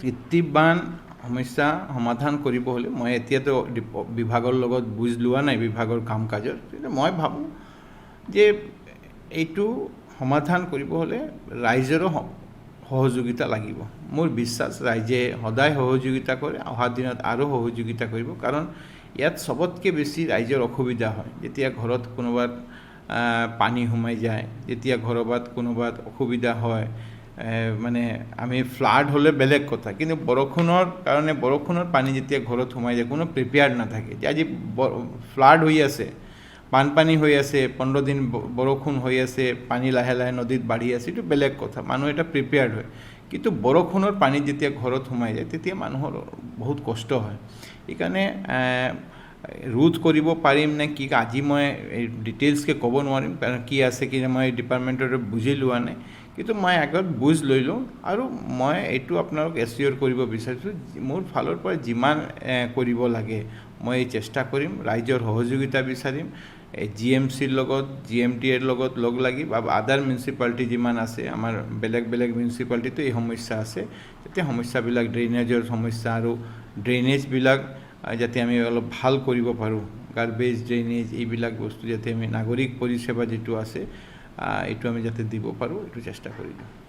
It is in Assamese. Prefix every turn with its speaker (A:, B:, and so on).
A: কৃত্ৰিবান সমস্যা সমাধান কৰিব হ'লে মই এতিয়াতো বিভাগৰ লগত বুজ লোৱা নাই বিভাগৰ কাম কাজৰ কিন্তু মই ভাবোঁ যে এইটো সমাধান কৰিব হ'লে ৰাইজৰো সহযোগিতা লাগিব মোৰ বিশ্বাস ৰাইজে সদায় সহযোগিতা কৰে অহা দিনত আৰু সহযোগিতা কৰিব কাৰণ ইয়াত সবতকৈ বেছি ৰাইজৰ অসুবিধা হয় যেতিয়া ঘৰত কোনোবাত পানী সোমাই যায় যেতিয়া ঘৰবাত কোনোবাত অসুবিধা হয় মানে আমি ফ্লাড হ'লে বেলেগ কথা কিন্তু বৰষুণৰ কাৰণে বৰষুণৰ পানী যেতিয়া ঘৰত সোমাই যায় কোনো প্ৰিপেয়াৰ্ড নাথাকে যে আজি ফ্লাড হৈ আছে বানপানী হৈ আছে 15 দিন বৰষুণ হৈ আছে পানী লাহে লাহে নদীত বাঢ়ি আছে এইটো বেলেগ কথা মানুহ এটা প্ৰিপেয়াৰ্ড হয় কিন্তু বৰষুণৰ পানী যেতিয়া ঘৰত সোমাই যায় তেতিয়া মানুহৰ বহুত কষ্ট হয় এইকাৰণে ৰোধ কৰিব পাৰিম নে কি আজি মই ডিটেইলছকৈ ক'ব নোৱাৰিম কাৰণ কি আছে কি মই ডিপাৰ্টমেণ্টৰ বুজি লোৱা নাই কিন্তু মই আগত বুজ লৈ লওঁ আৰু মই এইটো আপোনালোক এছিয়ৰ কৰিব বিচাৰিছোঁ মোৰ ফালৰ পৰা যিমান কৰিব লাগে মই চেষ্টা কৰিম ৰাইজৰ সহযোগিতা বিচাৰিম GMCৰ লগত GMTৰ লগত লগ লাগি বা আদাৰ মিউনিচিপালিটি যিমান আছে আমাৰ বেলেগ বেলেগ মিউনিচিপালিটিতো এই সমস্যা আছে তেতিয়া সমস্যাবিলাক ড্ৰেইনেজৰ সমস্যা আৰু ড্ৰেইনেজবিলাক যাতে আমি অলপ ভাল কৰিব পাৰোঁ গাৰ্বেজ ড্ৰেইনেজ এইবিলাক বস্তু যাতে আমি নাগৰিক পৰিষেবা যিটো আছে এইটো আমি যাতে দিব পাৰোঁ এইটো চেষ্টা কৰিম